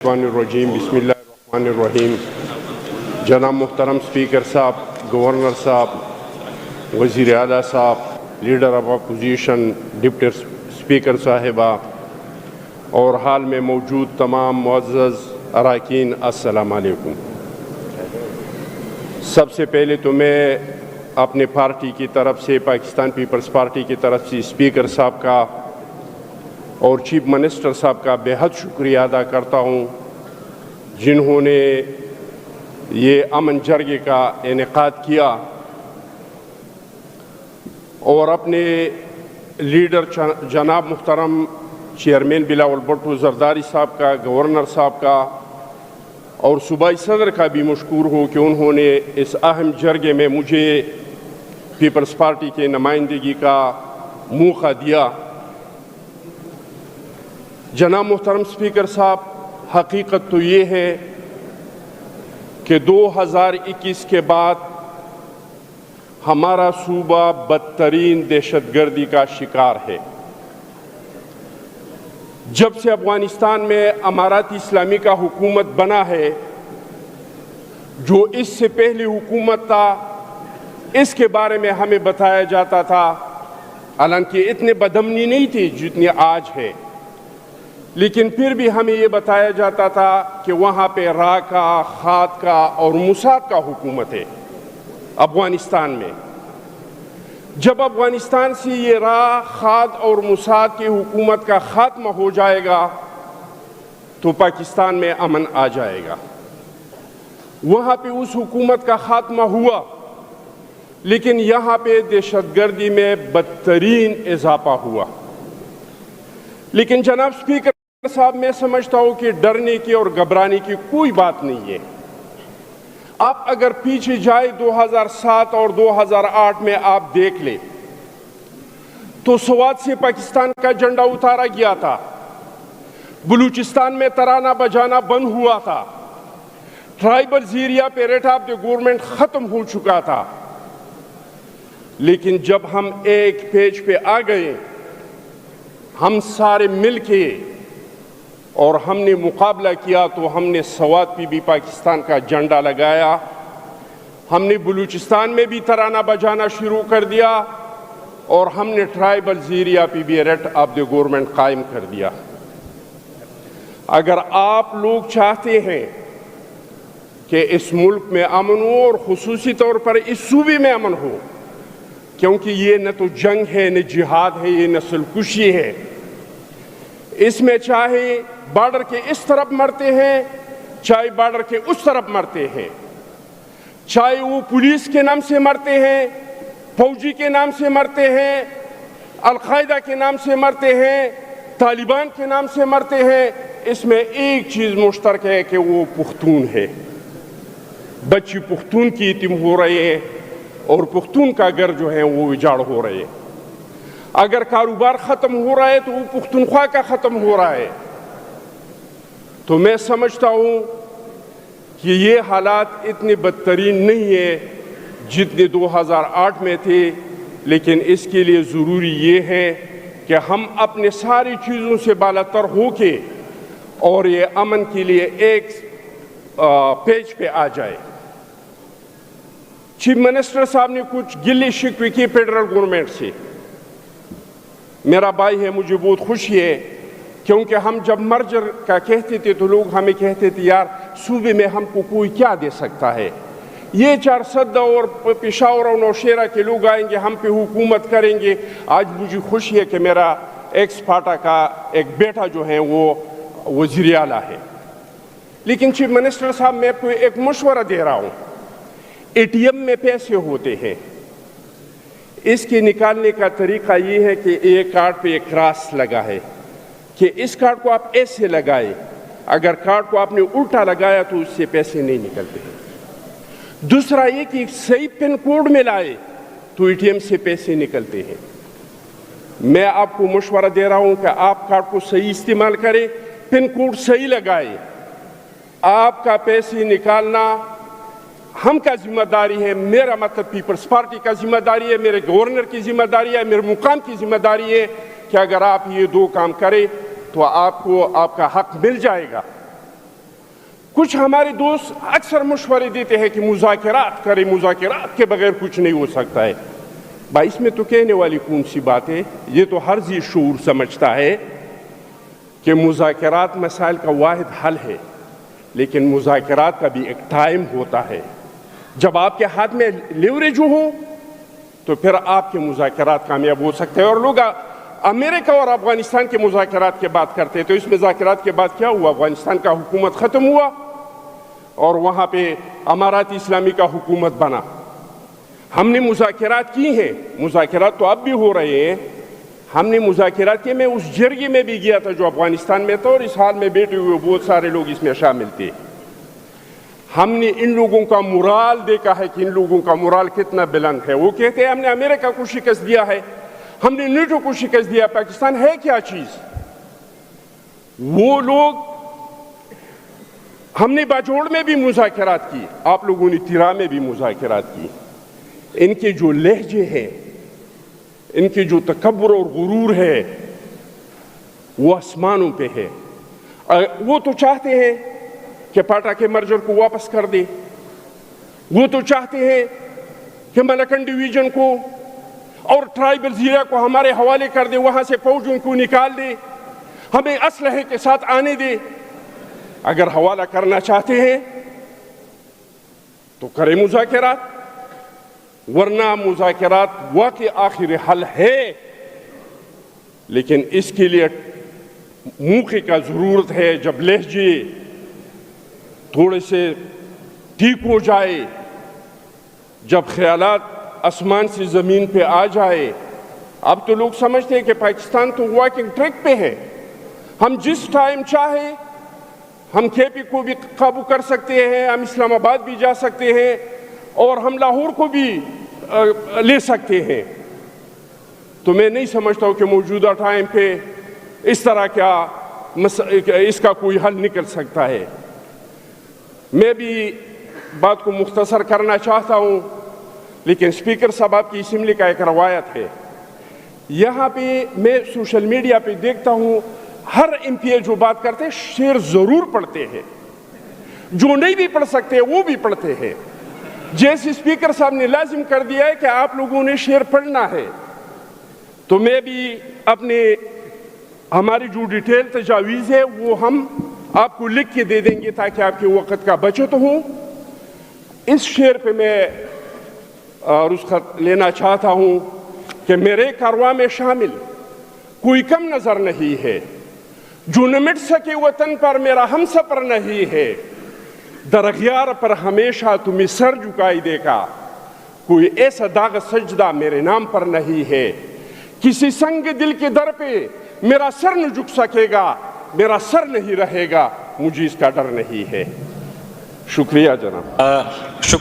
الرجیم بسم اللہ الرحمن الرحیم۔ جناب محترم اسپیکر صاحب، گورنر صاحب، وزیر اعلیٰ صاحب، leader of opposition, deputy speaker صاحبہ اور حال میں موجود تمام معزز اراکین، السلام علیکم۔ سب سے پہلے تو میں اپنے پارٹی کی طرف سے، پاکستان پیپلز پارٹی کی طرف سے اسپیکر صاحب کا اور چیف منسٹر صاحب کا بے حد شکریہ ادا کرتا ہوں، جنہوں نے یہ امن جرگے کا انعقاد کیا اور اپنے لیڈر جناب محترم چیئرمین بلاول بھٹو زرداری صاحب کا، گورنر صاحب کا اور صوبائی صدر کا بھی مشکور ہوں کہ انہوں نے اس اہم جرگے میں مجھے پیپلز پارٹی کے نمائندگی کا موقع دیا۔ جناب محترم اسپیکر صاحب، حقیقت تو یہ ہے کہ 2021 کے بعد ہمارا صوبہ بدترین دہشت گردی کا شکار ہے۔ جب سے افغانستان میں امارات اسلامی کا حکومت بنا ہے، جو اس سے پہلی حکومت تھا، اس کے بارے میں ہمیں بتایا جاتا تھا، حالانکہ اتنے بدامنی نہیں تھی جتنی آج ہے، لیکن پھر بھی ہمیں یہ بتایا جاتا تھا کہ وہاں پہ راہ کا، کھاد کا اور موساد کا حکومت ہے افغانستان میں۔ جب افغانستان سے یہ راہ، کھاد اور موساد کی حکومت کا خاتمہ ہو جائے گا تو پاکستان میں امن آ جائے گا۔ وہاں پہ اس حکومت کا خاتمہ ہوا، لیکن یہاں پہ دہشت گردی میں بدترین اضافہ ہوا۔ لیکن جناب اسپیکر صاحب، میں سمجھتا ہوں کہ ڈرنے کی اور گھبرانے کی کوئی بات نہیں ہے۔ آپ اگر پیچھے جائے 2007 اور 2008 میں آپ دیکھ لیں تو سوات سے پاکستان کا جھنڈا اتارا گیا تھا، بلوچستان میں ترانہ بجانا بند ہوا تھا، ٹرائبل ایریا پہ ریٹ آف دی گورنمنٹ ختم ہو چکا تھا، لیکن جب ہم ایک پیج پہ آ گئے، ہم سارے مل کے اور ہم نے مقابلہ کیا تو ہم نے سوات پہ بھی پاکستان کا جھنڈا لگایا، ہم نے بلوچستان میں بھی ترانہ بجانا شروع کر دیا اور ہم نے ٹرائبل ایریا پہ بھی ریٹ آف دی گورنمنٹ قائم کر دیا۔ اگر آپ لوگ چاہتے ہیں کہ اس ملک میں امن ہو اور خصوصی طور پر اس صوبے میں امن ہو، کیونکہ یہ نہ تو جنگ ہے، نہ جہاد ہے، یہ نسل کشی ہے، اس میں چاہے بارڈر کے اس طرف مرتے ہیں، چاہے بارڈر کے اس طرف مرتے ہیں، چاہے وہ پولیس کے نام سے مرتے ہیں، فوجی کے نام سے مرتے ہیں، القاعدہ کے نام سے مرتے ہیں، طالبان کے نام سے مرتے ہیں، اس میں ایک چیز مشترک ہے کہ وہ پختون ہے۔ بچی پختون کی یتیم ہو رہے ہیں اور پختون کا گھر جو ہے وہ اجاڑ ہو رہے ہیں۔ اگر کاروبار ختم ہو رہا ہے تو وہ پختونخوا کا ختم ہو رہا ہے۔ تو میں سمجھتا ہوں کہ یہ حالات اتنے بدترین نہیں ہیں جتنے 2008 میں تھے، لیکن اس کے لیے ضروری یہ ہے کہ ہم اپنے ساری چیزوں سے بالاتر ہو کے اور یہ امن کے لیے ایک پیج پہ آ جائے۔ چیف منسٹر صاحب نے کچھ گلی شکوے کی فیڈرل گورنمنٹ سے۔ میرا بھائی ہے، مجھے بہت خوشی ہے، کیونکہ ہم جب مرجر کا کہتے تھے تو لوگ ہمیں کہتے تھے یار صوبے میں ہم کو کوئی کیا دے سکتا ہے، یہ 400 اور پشاور اور نوشیرہ کے لوگ آئیں گے، ہم پہ حکومت کریں گے۔ آج مجھے خوشی ہے کہ میرا ایکس پارٹا کا ایک بیٹا جو ہے وہ وزیر اعلیٰ ہے۔ لیکن چیف منسٹر صاحب، میں آپ کو ایک مشورہ دے رہا ہوں۔ اے ٹی ایم میں پیسے ہوتے ہیں، اس کے نکالنے کا طریقہ یہ ہے کہ ایک کارڈ پہ ایک کراس لگا ہے کہ اس کارڈ کو آپ ایسے لگائے، اگر کارڈ کو آپ نے الٹا لگایا تو اس سے پیسے نہیں نکلتے ہیں۔ دوسرا یہ کہ صحیح پن کوڈ میں لائے تو اے ٹی ایم سے پیسے نکلتے ہیں۔ میں آپ کو مشورہ دے رہا ہوں کہ آپ کارڈ کو صحیح استعمال کریں، پن کوڈ صحیح لگائے، آپ کا پیسے نکالنا ہم کا ذمہ داری ہے، میرا مطلب پیپلز پارٹی کا ذمہ داری ہے، میرے گورنر کی ذمہ داری ہے، میرے مقام کی ذمہ داری ہے کہ اگر آپ یہ دو کام کریں تو آپ کو آپ کا حق مل جائے گا۔ کچھ ہمارے دوست اکثر مشورے دیتے ہیں کہ مذاکرات کریں، مذاکرات کے بغیر کچھ نہیں ہو سکتا ہے۔ بھائی اس میں تو کہنے والی کون سی بات ہے؟ یہ تو ہر ذی شعور سمجھتا ہے کہ مذاکرات مسائل کا واحد حل ہے، لیکن مذاکرات کا بھی ایک ٹائم ہوتا ہے۔ جب آپ کے ہاتھ میں لیوریج ہو تو پھر آپ کے مذاکرات کامیاب ہو سکتے ہیں۔ اور لوگ امریکہ اور افغانستان کے مذاکرات کی بات کرتے ہیں، تو اس مذاکرات کے بعد کیا ہوا؟ افغانستان کا حکومت ختم ہوا اور وہاں پہ امارات اسلامی کا حکومت بنا۔ ہم نے مذاکرات کی ہیں، مذاکرات تو اب بھی ہو رہے ہیں۔ ہم نے مذاکرات کیے، میں اس جرگے میں بھی گیا تھا جو افغانستان میں تھا، اور اس حال میں بیٹھے ہوئے بہت سارے لوگ اس میں شامل تھے۔ ہم نے ان لوگوں کا مورال دیکھا ہے کہ ان لوگوں کا مورال کتنا بلند ہے۔ وہ کہتے ہیں ہم نے امریکہ کو شکست دیا ہے، ہم نے نیٹو کو شکست دیا، پاکستان ہے کیا چیز؟ وہ لوگ، ہم نے باجوڑ میں بھی مذاکرات کی، آپ لوگوں نے تیرا میں بھی مذاکرات کی۔ ان کے جو لہجے ہیں، ان کے جو تکبر اور غرور ہے، وہ آسمانوں پہ ہے۔ وہ تو چاہتے ہیں کہ پاٹا کے مرجر کو واپس کر دے، وہ تو چاہتے ہیں کہ ملکن ڈویژن کو اور ٹرائبل زیرہ کو ہمارے حوالے کر دے، وہاں سے فوجوں کو نکال دے، ہمیں اسلحے کے ساتھ آنے دے۔ اگر حوالہ کرنا چاہتے ہیں تو کریں مذاکرات، ورنہ مذاکرات واقعی آخری حل ہے، لیکن اس کے لیے موقع کا ضرورت ہے۔ جب لہجے تھوڑے سے ٹھیک ہو جائے، جب خیالات آسمان سے زمین پہ آ جائے۔ اب تو لوگ سمجھتے ہیں کہ پاکستان تو واکنگ ٹریک پہ ہے، ہم جس ٹائم چاہے ہم کے پی کو بھی قابو کر سکتے ہیں، ہم اسلام آباد بھی جا سکتے ہیں، اور ہم لاہور کو بھی لے سکتے ہیں۔ تو میں نہیں سمجھتا ہوں کہ موجودہ ٹائم پہ اس طرح کیا اس کا کوئی حل نکل سکتا ہے۔ میں بھی بات کو مختصر کرنا چاہتا ہوں، لیکن اسپیکر صاحب آپ کی اسمبلی کا ایک روایت ہے، یہاں پہ میں سوشل میڈیا پہ دیکھتا ہوں ہر ایم پی جو بات کرتے ہیں شعر ضرور پڑھتے ہیں، جو نہیں بھی پڑھ سکتے وہ بھی پڑھتے ہیں۔ جیسے اسپیکر صاحب نے لازم کر دیا ہے کہ آپ لوگوں نے شعر پڑھنا ہے، تو میں بھی ہماری جو ڈیٹیل تجاویز ہے وہ ہم آپ کو لکھ کے دے دیں گے تاکہ آپ کے وقت کا بچت ہو۔ اس شعر پہ میں رخصت لینا چاہتا ہوں کہ میرے کارواں میں شامل کوئی کم نظر نہیں ہے، جو نہ مٹ سکے وطن پر میرا ہم سفر نہیں ہے، درغیار پر ہمیشہ تمہیں سر جھکائی دے گا، کوئی ایسا داغ سجدہ میرے نام پر نہیں ہے، کسی سنگ دل کے در پہ میرا سر نہ جھک سکے گا، میرا سر نہیں رہے گا، مجھے اس کا ڈر نہیں ہے۔ شکریہ جناب۔